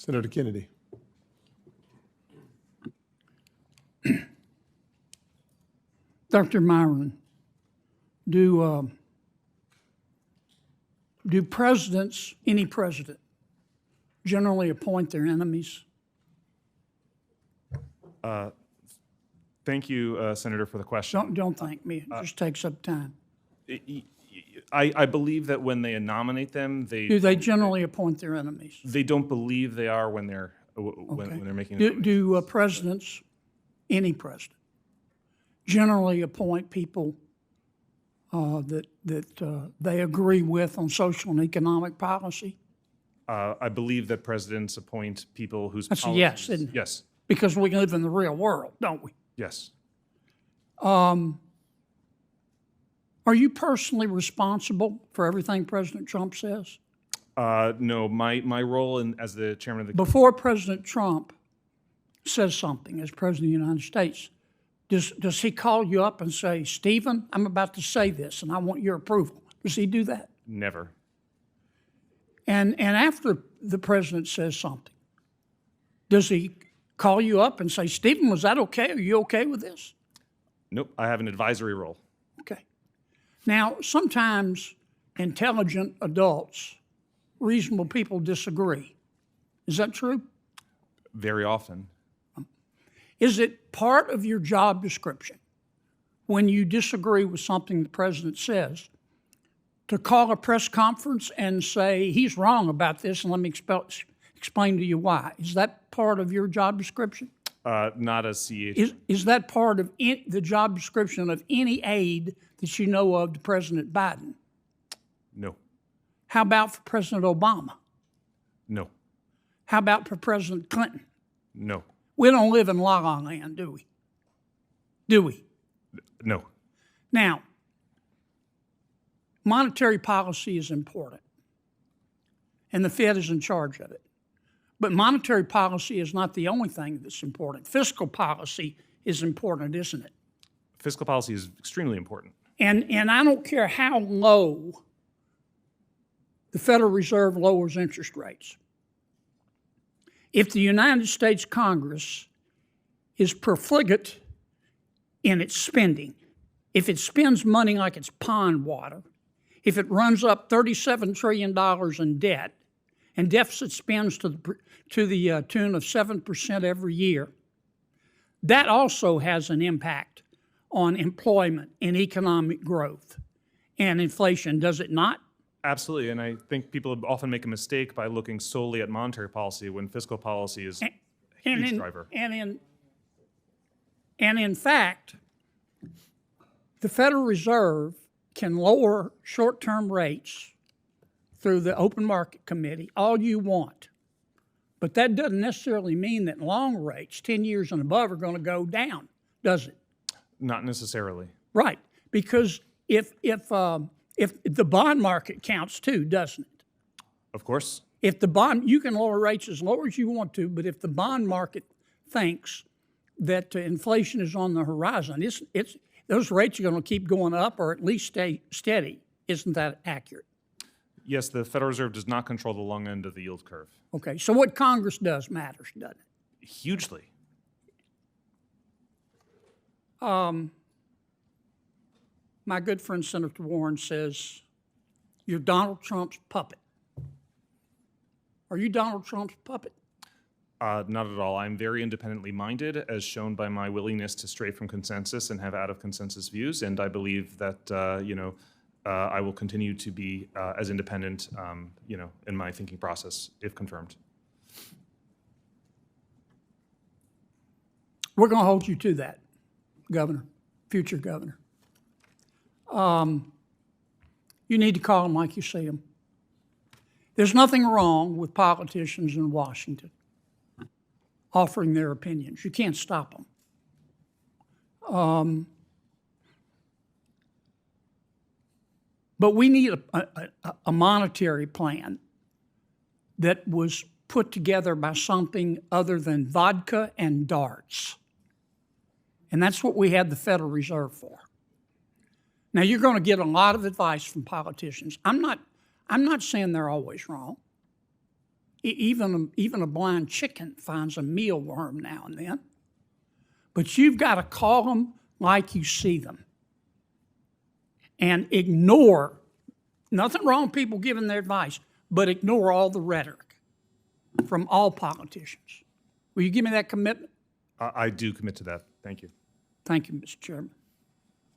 Senator Kennedy. Dr. Miran, do presidents, any president, generally appoint their enemies? Thank you, Senator, for the question. Don't thank me. It just takes up time. I believe that when they nominate them, Do they generally appoint their enemies? they don't believe they are when they're when they're making. Do presidents, any president, generally appoint people that they agree with on social and economic policy? I believe that presidents appoint people whose That's a policies, yes, isn't it? Yes, Because we live in the real world, don't we? yes. Are you personally responsible for everything President Trump says? No, my role as the chairman of the Before President Trump says something as President of the United States, does he call you up and say, Stephen, I'm about to say this and I want your approval? Does he do that? never. And after the president says something, does he call you up and say, Stephen, was that okay? Are you okay with this? Nope. I have an advisory role. Okay. Now, sometimes intelligent adults, reasonable people disagree. Is that true? Very often. Is it part of your job description when you disagree with something the president says to call a press conference and say, he's wrong about this and let me explain to you why? Is that part of your job description? Not as CH. Is that part of the job description of any aide that you know of to President Biden? No. How about for President Obama? No. How about for President Clinton? No. We don't live in La La Land, do we? Do we? No. Now, monetary policy is important, and the Fed is in charge of it. But monetary policy is not the only thing that's important. Fiscal policy is important, isn't it? Fiscal policy is extremely important. And I don't care how low the Federal Reserve lowers interest rates. If the United States Congress is profligate in its spending, if it spends money like it's pond water, if it runs up $37 trillion in debt, and deficit spends to the tune of 7% every year, that also has an impact on employment and economic growth and inflation, does it not? Absolutely, and I think people often make a mistake by looking solely at monetary policy when fiscal policy is a huge driver. And in fact, the Federal Reserve can lower short-term rates through the Open Market Committee all you want. But that doesn't necessarily mean that long rates, 10 years and above, are going to go down, does it? Not necessarily. Right, because if the bond market counts too, doesn't it? Of course. If you can lower rates as low as you want to, but if the bond market thinks that inflation is on the horizon, those rates are going to keep going up or at least stay steady. Isn't that accurate? Yes, the Federal Reserve does not control the long end of the yield curve. Okay, so what Congress does matters, doesn't it? Hugely. My good friend Senator Warren says, you're Donald Trump's puppet. Are you Donald Trump's puppet? Not at all. I'm very independently minded, as shown by my willingness to stray from consensus and have out-of-consensus views, and I believe that, I will continue to be as independent, in my thinking process, if confirmed. We're going to hold you to that, Governor, future Governor. You need to call them like you see them. There's nothing wrong with politicians in Washington offering their opinions. You can't stop them. But we need a monetary plan that was put together by something other than vodka and darts. And that's what we had the Federal Reserve for. Now, you're going to get a lot of advice from politicians. I'm not saying they're always wrong. Even a blind chicken finds a mealworm now and then. But you've got to call them like you see them. And ignore, nothing wrong with people giving their advice, but ignore all the rhetoric from all politicians. Will you give me that commitment? I do commit to that. Thank you. Thank you, Mr. Chairman.